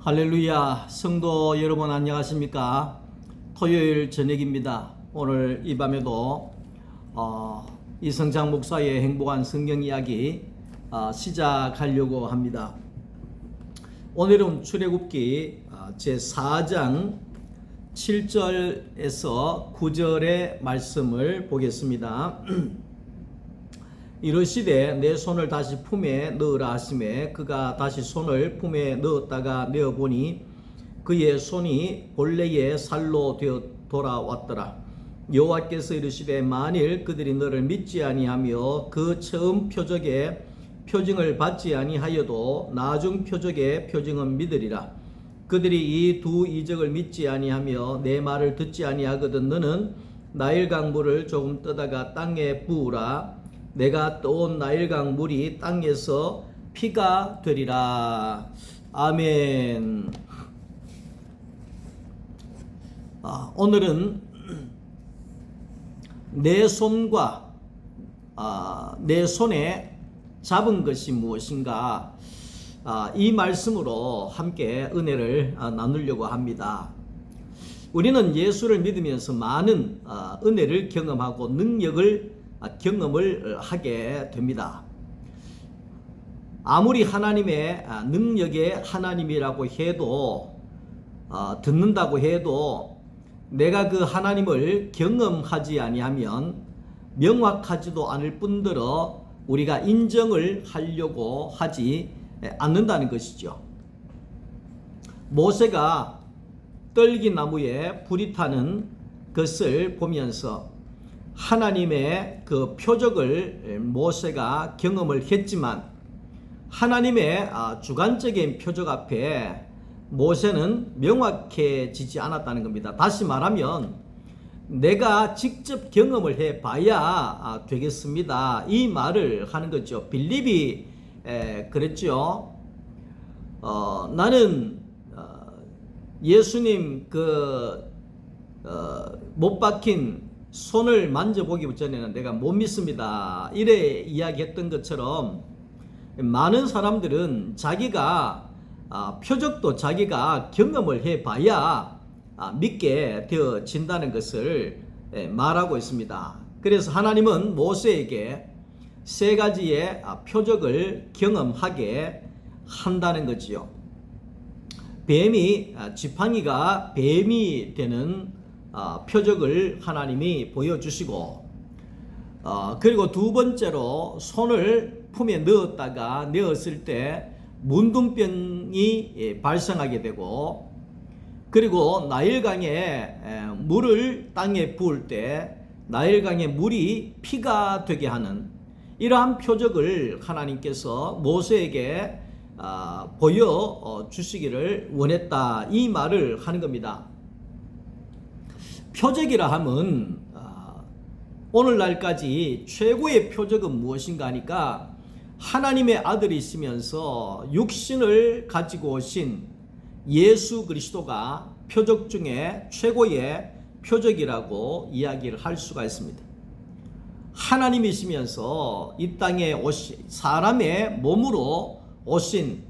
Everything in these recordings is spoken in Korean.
할렐루야. 성도 여러분 안녕하십니까? 토요일 저녁입니다. 오늘 이 밤에도 이성장 목사의 행복한 성경 이야기 시작하려고 합니다. 오늘은 출애굽기 제4장 7절에서 9절의 말씀을 보겠습니다. 이르시되 내 손을 다시 품에 넣으라 하시매 그가 다시 손을 품에 넣었다가 내어보니 그의 손이 본래의 살로 되어 돌아왔더라. 여호와께서 이르시되 만일 그들이 너를 믿지 아니하며 그 처음 표적의 표징을 받지 아니하여도 나중 표적의 표징은 믿으리라. 그들이 이 두 이적을 믿지 아니하며 내 말을 듣지 아니하거든 너는 나일강 물을 조금 떠다가 땅에 부으라. 내가 떠온 나일강 물이 땅에서 피가 되리라. 아멘. 오늘은 내 손과 내 손에 잡은 것이 무엇인가 이 말씀으로 함께 은혜를 나누려고 합니다. 우리는 예수를 믿으면서 많은 은혜를 경험하고 경험을 하게 됩니다. 아무리 하나님의 능력의 하나님이라고 해도 듣는다고 해도 내가 그 하나님을 경험하지 아니하면 명확하지도 않을 뿐더러 우리가 인정을 하려고 하지 않는다는 것이죠. 모세가 떨기나무에 불이 타는 것을 보면서 하나님의 그 표적을 모세가 경험을 했지만 하나님의 주관적인 표적 앞에 모세는 명확해지지 않았다는 겁니다. 다시 말하면 내가 직접 경험을 해봐야 되겠습니다. 이 말을 하는 거죠. 빌립이 그랬죠. 나는 예수님 못 박힌 손을 만져보기 전에는 내가 못 믿습니다. 이래 이야기했던 것처럼 많은 사람들은 자기가 표적도 자기가 경험을 해봐야 믿게 되어진다는 것을 말하고 있습니다. 그래서 하나님은 모세에게 세 가지의 표적을 경험하게 한다는 거지요. 지팡이가 뱀이 되는 표적을 하나님이 보여주시고 그리고 두 번째로 손을 품에 넣었다가 내었을 때 문둥병이 발생하게 되고 그리고 나일강에 물을 땅에 부을 때 나일강의 물이 피가 되게 하는 이러한 표적을 하나님께서 모세에게 보여주시기를 원했다. 이 말을 하는 겁니다. 표적이라 함은 오늘날까지 최고의 표적은 무엇인가 하니까 하나님의 아들이시면서 육신을 가지고 오신 예수 그리스도가 표적 중에 최고의 표적이라고 이야기를 할 수가 있습니다. 하나님이시면서 이 땅에 오신 사람의 몸으로 오신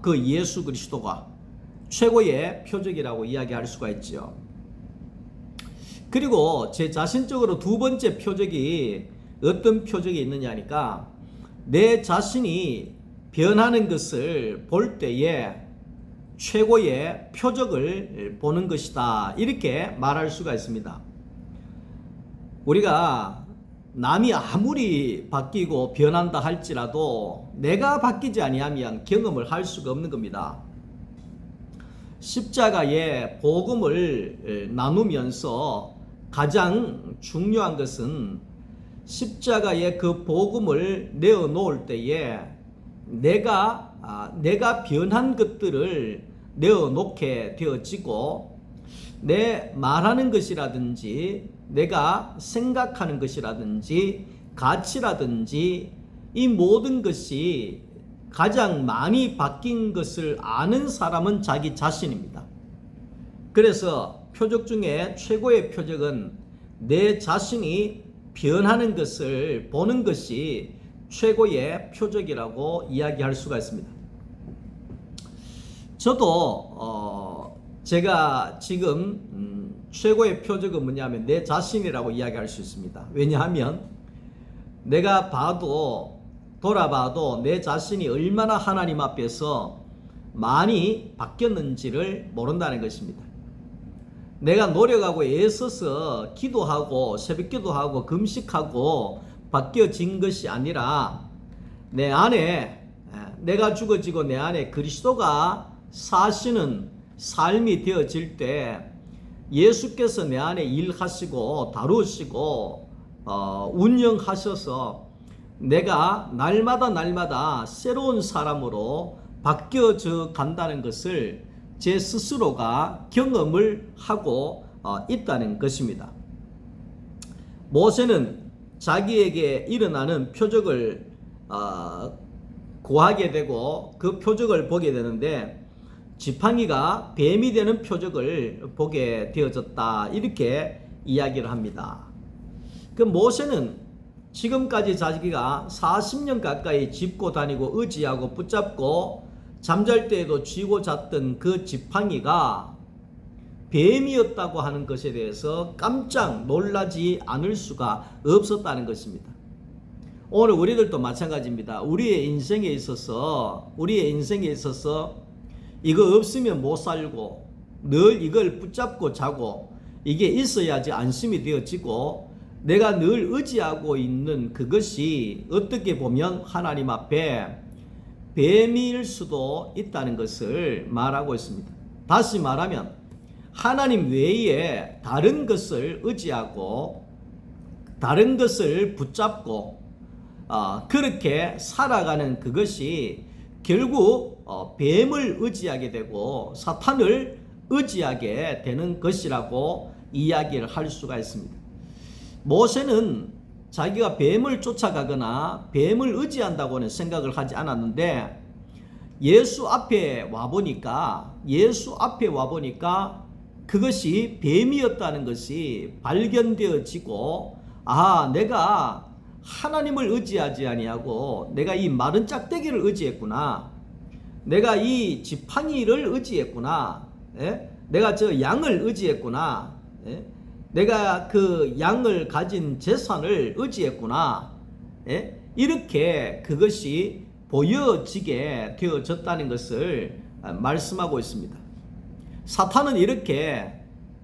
그 예수 그리스도가 최고의 표적이라고 이야기할 수가 있죠. 그리고 제 자신적으로 두 번째 표적이 어떤 표적이 있느냐 하니까 내 자신이 변하는 것을 볼 때에 최고의 표적을 보는 것이다. 이렇게 말할 수가 있습니다. 우리가 남이 아무리 바뀌고 변한다 할지라도 내가 바뀌지 아니하면 경험을 할 수가 없는 겁니다. 십자가의 복음을 나누면서 가장 중요한 것은 십자가의 그 복음을 내어놓을 때에 내가 변한 것들을 내어놓게 되어지고 내 말하는 것이라든지 내가 생각하는 것이라든지 가치라든지 이 모든 것이 가장 많이 바뀐 것을 아는 사람은 자기 자신입니다. 그래서 표적 중에 최고의 표적은 내 자신이 변하는 것을 보는 것이 최고의 표적이라고 이야기할 수가 있습니다. 저도 제가 지금 최고의 표적은 뭐냐면 내 자신이라고 이야기할 수 있습니다. 왜냐하면 내가 돌아봐도 내 자신이 얼마나 하나님 앞에서 많이 바뀌었는지를 모른다는 것입니다. 내가 노력하고 애써서 기도하고 새벽기도하고 금식하고 바뀌어진 것이 아니라 내 안에 내가 죽어지고 내 안에 그리스도가 사시는 삶이 되어질 때 예수께서 내 안에 일하시고 다루시고 운영하셔서 내가 날마다 새로운 사람으로 바뀌어져 간다는 것을 제 스스로가 경험을 하고 있다는 것입니다. 모세는 자기에게 일어나는 표적을 구하게 되고 그 표적을 보게 되는데 지팡이가 뱀이 되는 표적을 보게 되어졌다, 이렇게 이야기를 합니다. 그 모세는 지금까지 자기가 40년 가까이 짚고 다니고 의지하고 붙잡고 잠잘 때에도 쥐고 잤던 그 지팡이가 뱀이었다고 하는 것에 대해서 깜짝 놀라지 않을 수가 없었다는 것입니다. 오늘 우리들도 마찬가지입니다. 우리의 인생에 있어서 이거 없으면 못 살고 늘 이걸 붙잡고 자고 이게 있어야지 안심이 되어지고 내가 늘 의지하고 있는 그것이 어떻게 보면 하나님 앞에 뱀일 수도 있다는 것을 말하고 있습니다. 다시 말하면 하나님 외에 다른 것을 의지하고 다른 것을 붙잡고 그렇게 살아가는 그것이 결국 뱀을 의지하게 되고 사탄을 의지하게 되는 것이라고 이야기를 할 수가 있습니다. 모세는 자기가 뱀을 쫓아가거나 뱀을 의지한다고는 생각을 하지 않았는데 예수 앞에 와보니까 그것이 뱀이었다는 것이 발견되어지고 내가 하나님을 의지하지 아니하고 내가 이 마른 짝대기를 의지했구나, 내가 이 지팡이를 의지했구나, 내가 저 양을 의지했구나, 내가 그 양을 가진 재산을 의지했구나, 이렇게 그것이 보여지게 되어졌다는 것을 말씀하고 있습니다. 사탄은 이렇게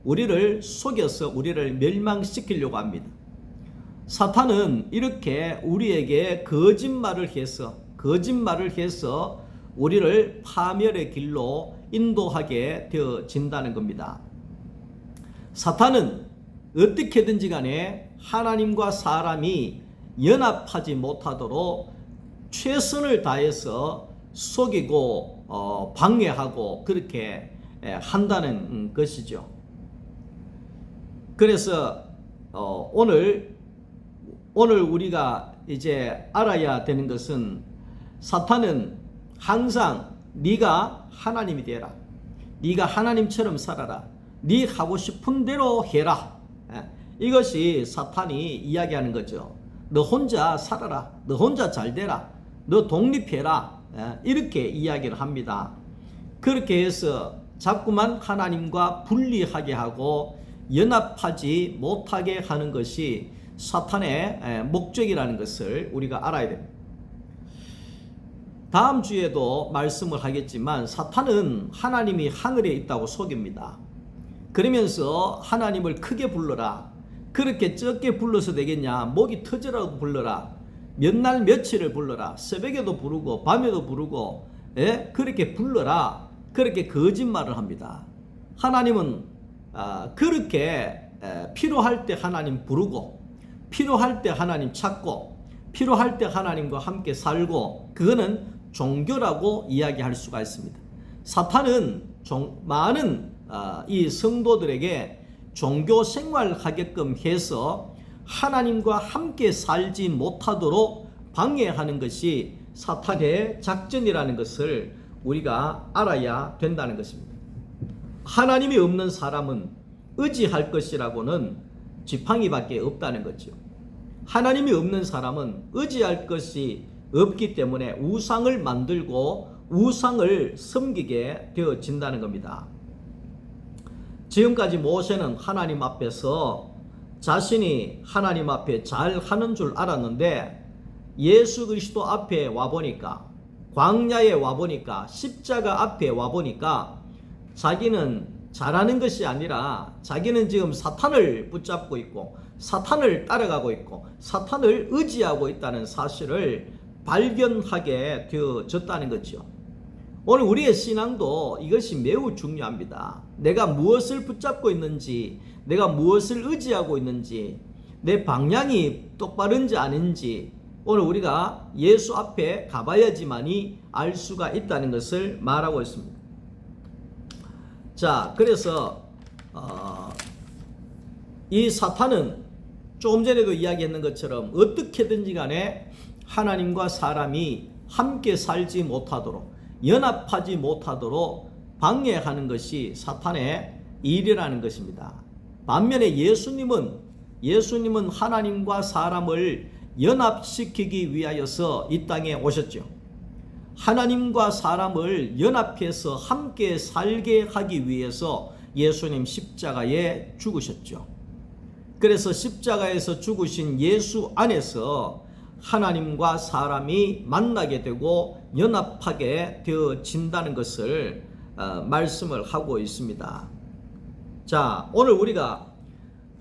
우리를 속여서 우리를 멸망시키려고 합니다. 사탄은 이렇게 우리에게 거짓말을 해서 우리를 파멸의 길로 인도하게 되어진다는 겁니다. 사탄은 어떻게든지 간에 하나님과 사람이 연합하지 못하도록 최선을 다해서 속이고 방해하고 그렇게 한다는 것이죠. 그래서 오늘 우리가 이제 알아야 되는 것은 사탄은 항상 네가 하나님이 되라, 네가 하나님처럼 살아라, 네 하고 싶은 대로 해라, 이것이 사탄이 이야기하는 거죠. 너 혼자 살아라, 너 혼자 잘 되라, 너 독립해라, 이렇게 이야기를 합니다. 그렇게 해서 자꾸만 하나님과 분리하게 하고 연합하지 못하게 하는 것이 사탄의 목적이라는 것을 우리가 알아야 됩니다. 다음 주에도 말씀을 하겠지만 사탄은 하나님이 하늘에 있다고 속입니다. 그러면서 하나님을 크게 불러라, 그렇게 적게 불러서 되겠냐, 목이 터져라고 불러라, 몇 날 며칠을 불러라, 새벽에도 부르고 밤에도 부르고 그렇게 불러라, 그렇게 거짓말을 합니다. 하나님은 그렇게 필요할 때 하나님 부르고 필요할 때 하나님 찾고 필요할 때 하나님과 함께 살고, 그거는 종교라고 이야기할 수가 있습니다. 사탄은 많은 이 성도들에게 종교 생활하게끔 해서 하나님과 함께 살지 못하도록 방해하는 것이 사탄의 작전이라는 것을 우리가 알아야 된다는 것입니다. 하나님이 없는 사람은 의지할 것이라고는 지팡이밖에 없다는 거죠. 하나님이 없는 사람은 의지할 것이 없기 때문에 우상을 만들고 우상을 섬기게 되어진다는 겁니다. 지금까지 모세는 하나님 앞에서 자신이 하나님 앞에 잘 하는 줄 알았는데 예수 그리스도 앞에 와보니까, 광야에 와보니까, 십자가 앞에 와보니까 자기는 잘하는 것이 아니라 자기는 지금 사탄을 붙잡고 있고 사탄을 따라가고 있고 사탄을 의지하고 있다는 사실을 발견하게 되어졌다는 거죠. 오늘 우리의 신앙도 이것이 매우 중요합니다. 내가 무엇을 붙잡고 있는지, 내가 무엇을 의지하고 있는지, 내 방향이 똑바른지 아닌지 오늘 우리가 예수 앞에 가봐야지만이 알 수가 있다는 것을 말하고 있습니다. 자, 그래서 이 사탄은 조금 전에도 이야기했는 것처럼 어떻게든지 간에 하나님과 사람이 함께 살지 못하도록, 연합하지 못하도록 방해하는 것이 사탄의 일이라는 것입니다. 반면에 예수님은 하나님과 사람을 연합시키기 위하여서 이 땅에 오셨죠. 하나님과 사람을 연합해서 함께 살게 하기 위해서 예수님 십자가에 죽으셨죠. 그래서 십자가에서 죽으신 예수 안에서 하나님과 사람이 만나게 되고 연합하게 되어진다는 것을 말씀을 하고 있습니다. 자, 오늘 우리가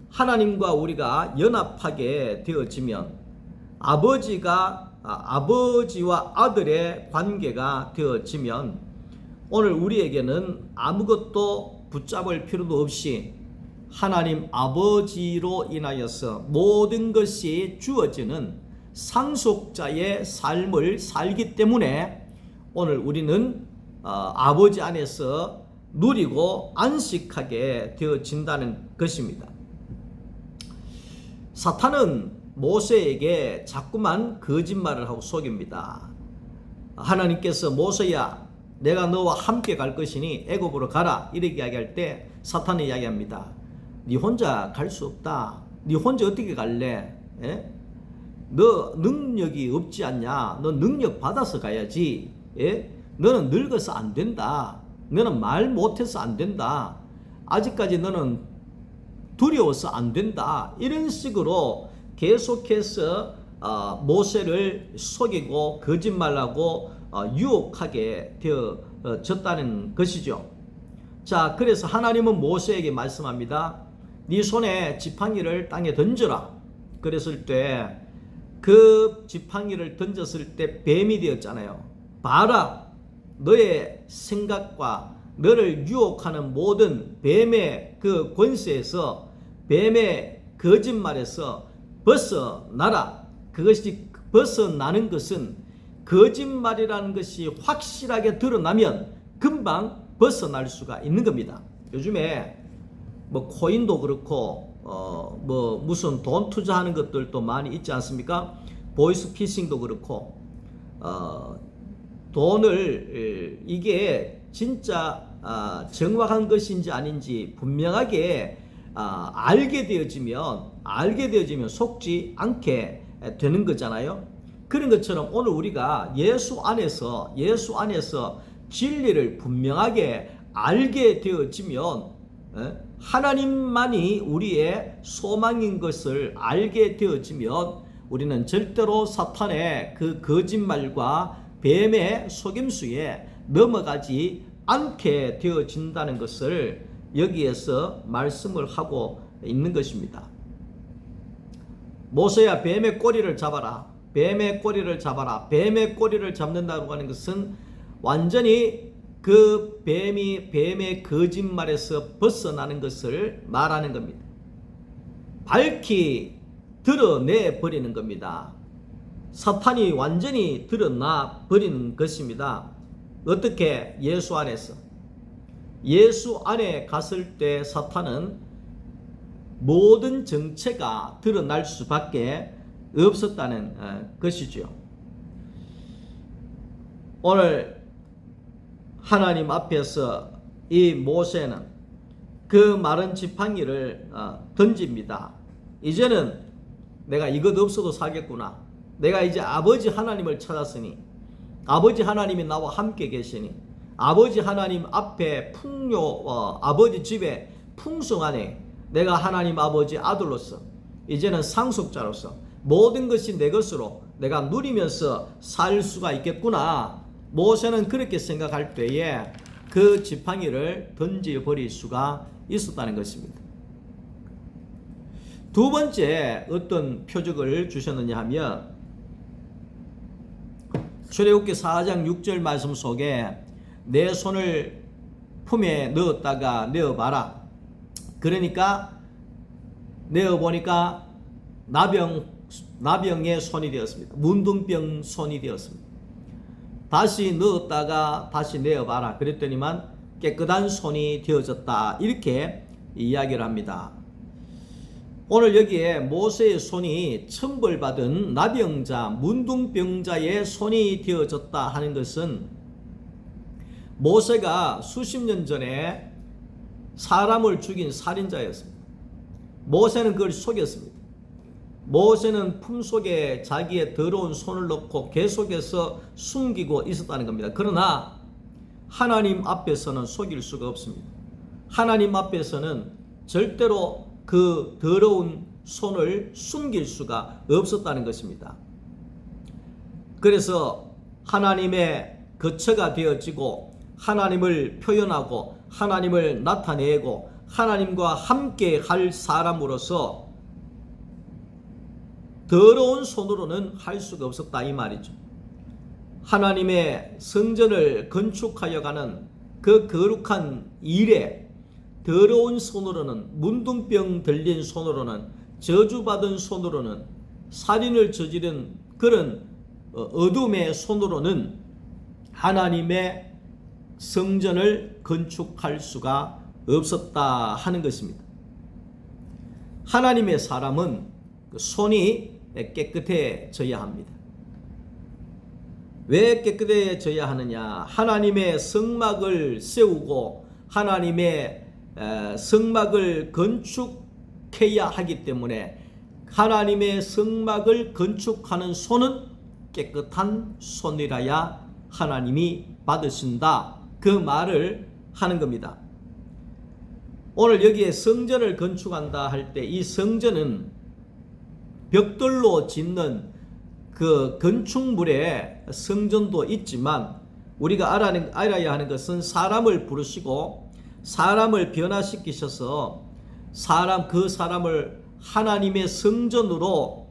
하나님과 우리가 연합하게 되어지면 아버지와 아들의 관계가 되어지면 오늘 우리에게는 아무것도 붙잡을 필요도 없이 하나님 아버지로 인하여서 모든 것이 주어지는 상속자의 삶을 살기 때문에 오늘 우리는 아버지 안에서 누리고 안식하게 되어진다는 것입니다. 사탄은 모세에게 자꾸만 거짓말을 하고 속입니다. 하나님께서 모세야, 내가 너와 함께 갈 것이니 애굽으로 가라, 이렇게 이야기할 때 사탄이 이야기합니다. 네 혼자 갈 수 없다. 네 혼자 어떻게 갈래? 예? 너 능력이 없지 않냐? 너 능력 받아서 가야지. 예? 너는 늙어서 안 된다. 너는 말 못해서 안 된다. 아직까지 너는 두려워서 안 된다. 이런 식으로 계속해서 모세를 속이고 거짓말하고 유혹하게 되어졌다는 것이죠. 자, 그래서 하나님은 모세에게 말씀합니다. 네 손에 지팡이를 땅에 던져라. 그랬을 때 그 지팡이를 던졌을 때 뱀이 되었잖아요. 봐라, 너의 생각과 너를 유혹하는 모든 뱀의 그 권세에서, 뱀의 거짓말에서 벗어나라. 그것이 벗어나는 것은 거짓말이라는 것이 확실하게 드러나면 금방 벗어날 수가 있는 겁니다. 요즘에 뭐 코인도 그렇고 뭐 무슨 돈 투자하는 것들도 많이 있지 않습니까? 보이스피싱도 그렇고 돈을 이게 진짜 정확한 것인지 아닌지 분명하게 알게 되어지면 속지 않게 되는 거잖아요. 그런 것처럼 오늘 우리가 예수 안에서 진리를 분명하게 알게 되어지면 하나님만이 우리의 소망인 것을 알게 되어지면 우리는 절대로 사탄의 그 거짓말과 뱀의 속임수에 넘어가지 않게 되어진다는 것을 여기에서 말씀을 하고 있는 것입니다. 모세야, 뱀의 꼬리를 잡아라. 뱀의 꼬리를 잡아라. 뱀의 꼬리를 잡는다고 하는 것은 완전히 그 뱀의 거짓말에서 벗어나는 것을 말하는 겁니다. 밝히 드러내 버리는 겁니다. 사탄이 완전히 드러나 버리는 것입니다. 어떻게? 예수 안에서. 예수 안에 갔을 때 사탄은 모든 정체가 드러날 수밖에 없었다는 것이죠. 오늘 하나님 앞에서 이 모세는 그 마른 지팡이를 던집니다. 이제는 내가 이것 없어도 살겠구나. 내가 이제 아버지 하나님을 찾았으니 아버지 하나님이 나와 함께 계시니 아버지 하나님 앞에 아버지 집에 풍성하네. 내가 하나님 아버지 아들로서 이제는 상속자로서 모든 것이 내 것으로 내가 누리면서 살 수가 있겠구나. 모세는 그렇게 생각할 때에 그 지팡이를 던져버릴 수가 있었다는 것입니다. 두 번째 어떤 표적을 주셨느냐 하면 출애굽기 4장 6절 말씀 속에 내 손을 품에 넣었다가 내어봐라. 그러니까 내어보니까 나병의 손이 되었습니다. 문둥병 손이 되었습니다. 다시 넣었다가 다시 내어봐라. 그랬더니만 깨끗한 손이 되어졌다. 이렇게 이야기를 합니다. 오늘 여기에 모세의 손이 천벌받은 나병자, 문둥병자의 손이 되어졌다 하는 것은 모세가 수십 년 전에 사람을 죽인 살인자였습니다. 모세는 그걸 속였습니다. 모세는 품속에 자기의 더러운 손을 넣고 계속해서 숨기고 있었다는 겁니다. 그러나 하나님 앞에서는 속일 수가 없습니다. 하나님 앞에서는 절대로 그 더러운 손을 숨길 수가 없었다는 것입니다. 그래서 하나님의 거처가 되어지고 하나님을 표현하고 하나님을 나타내고 하나님과 함께 할 사람으로서 더러운 손으로는 할 수가 없었다 이 말이죠. 하나님의 성전을 건축하여 가는 그 거룩한 일에 더러운 손으로는, 문둥병 들린 손으로는, 저주받은 손으로는, 살인을 저지른 그런 어둠의 손으로는 하나님의 성전을 건축할 수가 없었다 하는 것입니다. 하나님의 사람은 손이 깨끗해져야 합니다. 왜 깨끗해져야 하느냐? 하나님의 성막을 세우고 하나님의 성막을 건축해야 하기 때문에 하나님의 성막을 건축하는 손은 깨끗한 손이라야 하나님이 받으신다. 그 말을 하는 겁니다. 오늘 여기에 성전을 건축한다 할 때 이 성전은 벽돌로 짓는 그 건축물의 성전도 있지만 우리가 알아야 하는 것은 사람을 부르시고 사람을 변화시키셔서 그 사람을 하나님의 성전으로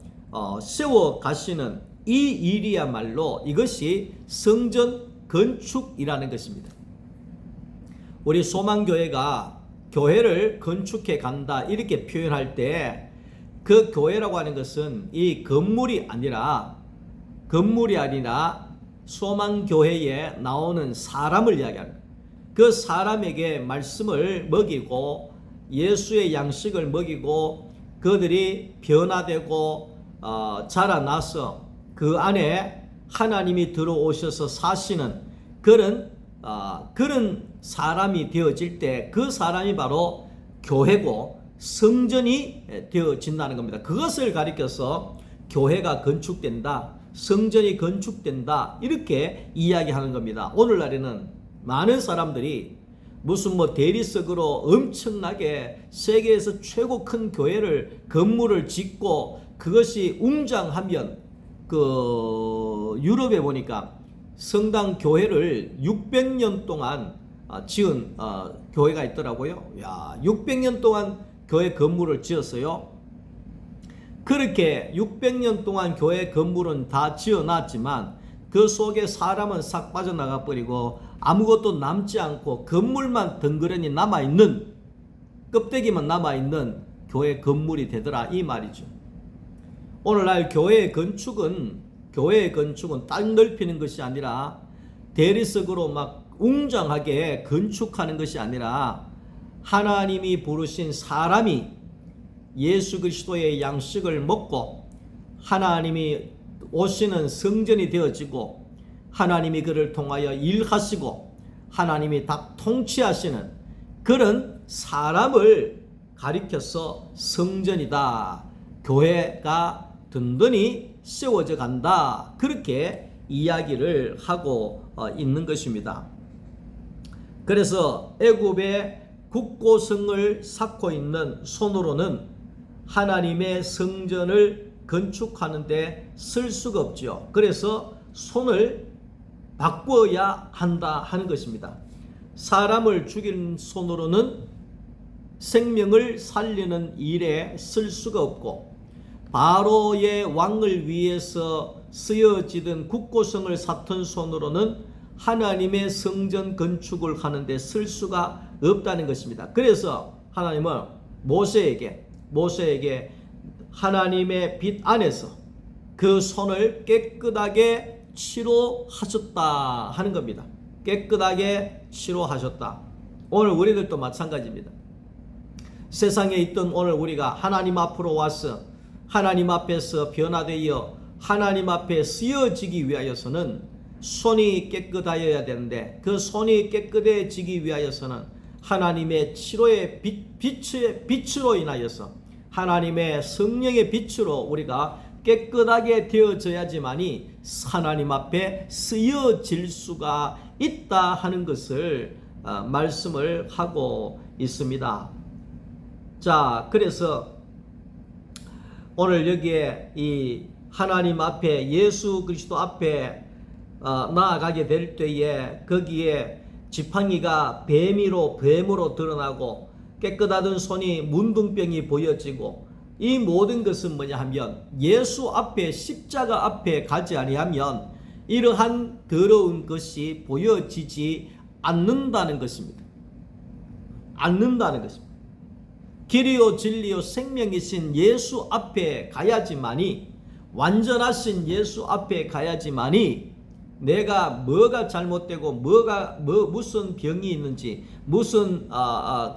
세워 가시는 이 일이야말로 이것이 성전 건축이라는 것입니다. 우리 소망교회가 교회를 건축해 간다 이렇게 표현할 때 그 교회라고 하는 것은 이 건물이 아니라 소망교회에 나오는 사람을 이야기합니다. 그 사람에게 말씀을 먹이고 예수의 양식을 먹이고 그들이 변화되고 자라나서 그 안에 하나님이 들어오셔서 사시는 그런 사람이 되어질 때 그 사람이 바로 교회고 성전이 되어진다는 겁니다. 그것을 가리켜서 교회가 건축된다, 성전이 건축된다 이렇게 이야기하는 겁니다. 오늘날에는 많은 사람들이 무슨 대리석으로 엄청나게 세계에서 최고 큰 교회를 건물을 짓고 그것이 웅장하면 유럽에 보니까 성당 교회를 600년 동안 지은 교회가 있더라고요. 600년 동안 교회 건물을 지었어요. 그렇게 600년 동안 교회 건물은 다 지어놨지만 그 속에 사람은 싹 빠져나가 버리고 아무것도 남지 않고 건물만 덩그러니 남아있는, 껍데기만 남아있는 교회 건물이 되더라 이 말이죠. 오늘날 교회의 건축은 땅 넓히는 것이 아니라 대리석으로 막 웅장하게 건축하는 것이 아니라 하나님이 부르신 사람이 예수 그리스도의 양식을 먹고 하나님이 오시는 성전이 되어지고 하나님이 그를 통하여 일하시고 하나님이 다 통치하시는 그런 사람을 가리켜서 성전이다, 교회가 든든히 세워져 간다 그렇게 이야기를 하고 있는 것입니다. 그래서 애굽의 국고성을 쌓고 있는 손으로는 하나님의 성전을 건축하는 데 쓸 수가 없지요. 그래서 손을 바꿔야 한다 하는 것입니다. 사람을 죽인 손으로는 생명을 살리는 일에 쓸 수가 없고, 바로의 왕을 위해서 쓰여지던 국고성을 쌓던 손으로는 하나님의 성전 건축을 하는데 쓸 수가 없다는 것입니다. 그래서 하나님은 모세에게 하나님의 빛 안에서 그 손을 깨끗하게 치료하셨다 하는 겁니다. 깨끗하게 치료하셨다. 오늘 우리들도 마찬가지입니다. 세상에 있던 오늘 우리가 하나님 앞으로 와서 하나님 앞에서 변화되어 하나님 앞에 쓰여지기 위하여서는 손이 깨끗하여야 되는데, 그 손이 깨끗해지기 위하여서는 하나님의 치료의 빛으로 인하여서 하나님의 성령의 빛으로 우리가 깨끗하게 되어져야지만이 하나님 앞에 쓰여질 수가 있다 하는 것을 말씀을 하고 있습니다. 자, 그래서 오늘 여기에 이 하나님 앞에, 예수 그리스도 앞에 나아가게 될 때에 거기에 지팡이가 뱀으로 드러나고 깨끗하던 손이 문둥병이 보여지고, 이 모든 것은 뭐냐 하면 예수 앞에, 십자가 앞에 가지 아니하면 이러한 더러운 것이 보여지지 않는다는 것입니다. 길이요 진리요 생명이신 예수 앞에 가야지만이, 완전하신 예수 앞에 가야지만이 내가 뭐가 잘못되고 무슨 병이 있는지, 무슨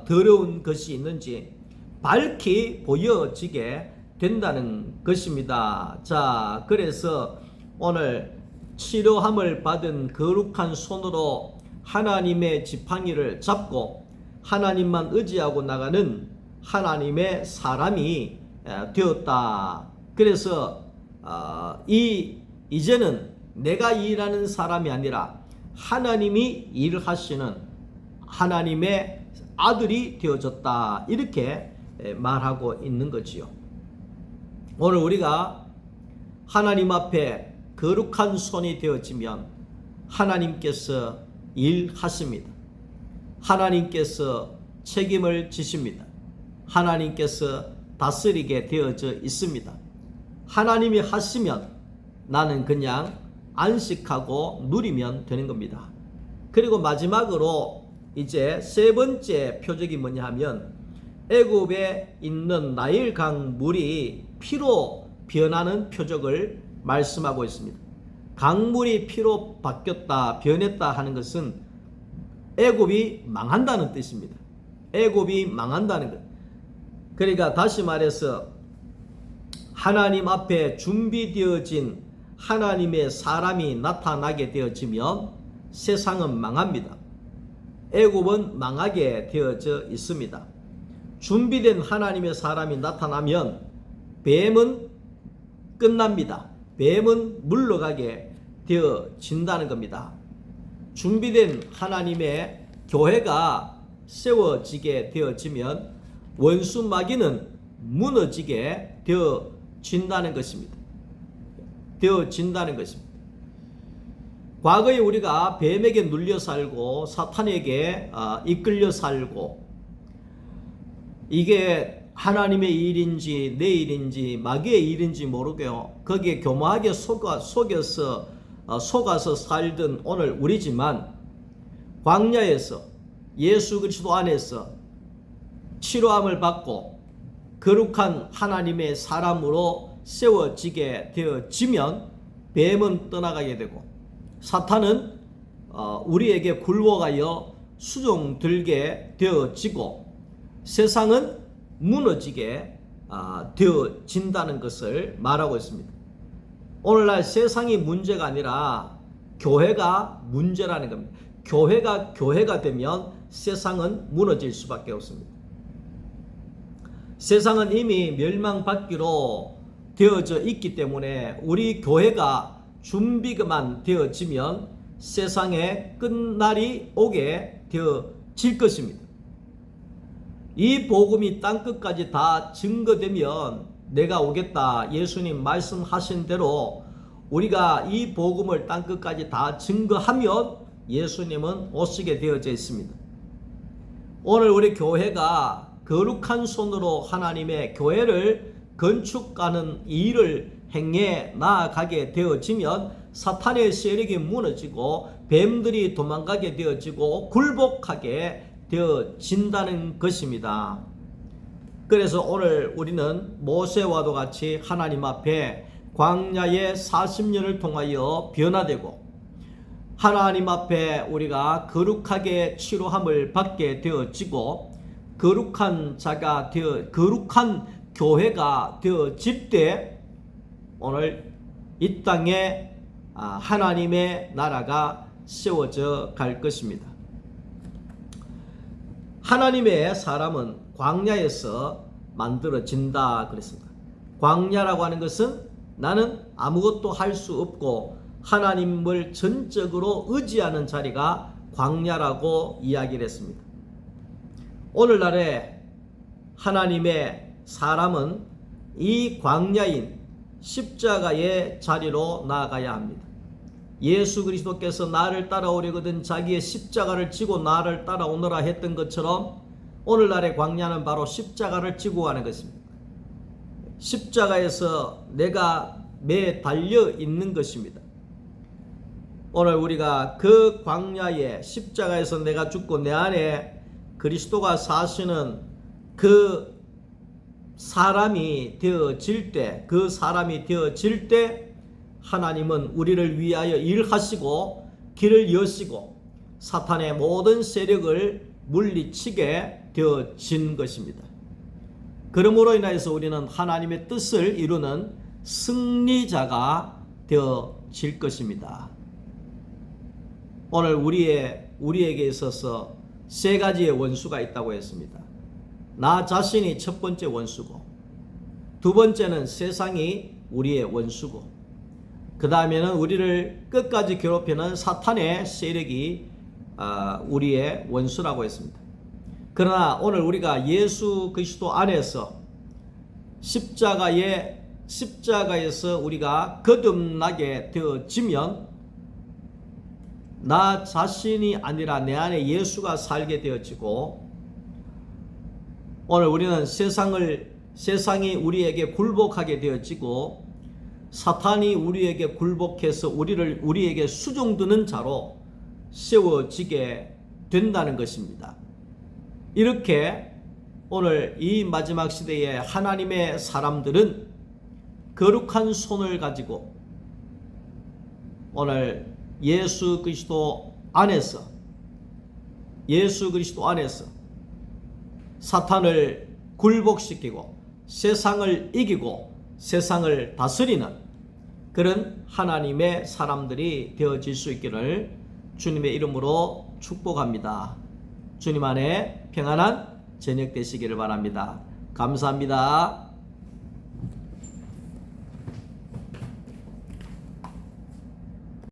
더러운 것이 있는지 밝히 보여지게 된다는 것입니다. 자, 그래서 오늘 치료함을 받은 거룩한 손으로 하나님의 지팡이를 잡고 하나님만 의지하고 나가는 하나님의 사람이 되었다. 그래서 이제는 내가 일하는 사람이 아니라 하나님이 일을 하시는 하나님의 아들이 되어졌다, 이렇게 말하고 있는 거지요. 오늘 우리가 하나님 앞에 거룩한 손이 되어지면 하나님께서 일하십니다. 하나님께서 책임을 지십니다. 하나님께서 다스리게 되어져 있습니다. 하나님이 하시면 나는 그냥 안식하고 누리면 되는 겁니다. 그리고 마지막으로 이제 세 번째 표적이 뭐냐 하면, 애굽에 있는 나일강 물이 피로 변하는 표적을 말씀하고 있습니다. 강물이 피로 바뀌었다, 변했다 하는 것은 애굽이 망한다는 뜻입니다. 애굽이 망한다는 것. 그러니까 다시 말해서 하나님 앞에 준비되어진 하나님의 사람이 나타나게 되어지면 세상은 망합니다. 애굽은 망하게 되어져 있습니다. 준비된 하나님의 사람이 나타나면 뱀은 끝납니다. 뱀은 물러가게 되어진다는 겁니다. 준비된 하나님의 교회가 세워지게 되어지면 원수 마귀는 무너지게 되어진다는 것입니다. 과거에 우리가 뱀에게 눌려 살고 사탄에게 이끌려 살고, 이게 하나님의 일인지 내 일인지 마귀의 일인지 모르고요, 거기에 교묘하게 속아서 살던 오늘 우리지만, 광야에서 예수 그리스도 안에서 치료함을 받고 거룩한 하나님의 사람으로 세워지게 되어지면 뱀은 떠나가게 되고, 사탄은 우리에게 굴복하여 수종들게 되어지고, 세상은 무너지게 되어진다는 것을 말하고 있습니다. 오늘날 세상이 문제가 아니라 교회가 문제라는 겁니다. 교회가 되면 세상은 무너질 수밖에 없습니다. 세상은 이미 멸망받기로 되어져 있기 때문에 우리 교회가 준비가만 되어지면 세상의 끝날이 오게 되어질 것입니다. 이 복음이 땅끝까지 다 증거되면 내가 오겠다 예수님 말씀하신 대로 우리가 이 복음을 땅끝까지 다 증거하면 예수님은 오시게 되어져 있습니다. 오늘 우리 교회가 거룩한 손으로 하나님의 교회를 건축하는 일을 행해 나아가게 되어지면 사탄의 세력이 무너지고 뱀들이 도망가게 되어지고 굴복하게 되어진다는 것입니다. 그래서 오늘 우리는 모세와도 같이 하나님 앞에 광야의 40년을 통하여 변화되고 하나님 앞에 우리가 거룩하게 치료함을 받게 되어지고 거룩한 자가 되어 거룩한 교회가 되어질 때 오늘 이 땅에 하나님의 나라가 세워져 갈 것입니다. 하나님의 사람은 광야에서 만들어진다 그랬습니다. 광야라고 하는 것은 나는 아무것도 할 수 없고 하나님을 전적으로 의지하는 자리가 광야라고 이야기를 했습니다. 오늘날에 하나님의 사람은 이 광야인 십자가의 자리로 나아가야 합니다. 예수 그리스도께서 나를 따라오려거든 자기의 십자가를 지고 나를 따라오너라 했던 것처럼 오늘날의 광야는 바로 십자가를 지고 가는 것입니다. 십자가에서 내가 매달려 있는 것입니다. 오늘 우리가 그 광야에 십자가에서 내가 죽고 내 안에 그리스도가 사시는 그 사람이 되어질 때, 그 사람이 되어질 때 하나님은 우리를 위하여 일하시고 길을 여시고 사탄의 모든 세력을 물리치게 되어진 것입니다. 그러므로 인하여서 우리는 하나님의 뜻을 이루는 승리자가 되어질 것입니다. 오늘 우리에게 있어서 세 가지의 원수가 있다고 했습니다. 나 자신이 첫 번째 원수고, 두 번째는 세상이 우리의 원수고, 그 다음에는 우리를 끝까지 괴롭히는 사탄의 세력이 우리의 원수라고 했습니다. 그러나 오늘 우리가 예수 그리스도 안에서 십자가에서 우리가 거듭나게 되어지면 나 자신이 아니라 내 안에 예수가 살게 되어지고 오늘 우리는 세상이 우리에게 굴복하게 되어지고 사탄이 우리에게 굴복해서 우리에게 수종드는 자로 세워지게 된다는 것입니다. 이렇게 오늘 이 마지막 시대에 하나님의 사람들은 거룩한 손을 가지고 오늘 예수 그리스도 안에서 사탄을 굴복시키고 세상을 이기고 세상을 다스리는 그런 하나님의 사람들이 되어질 수 있기를 주님의 이름으로 축복합니다. 주님 안에 평안한 저녁 되시기를 바랍니다. 감사합니다.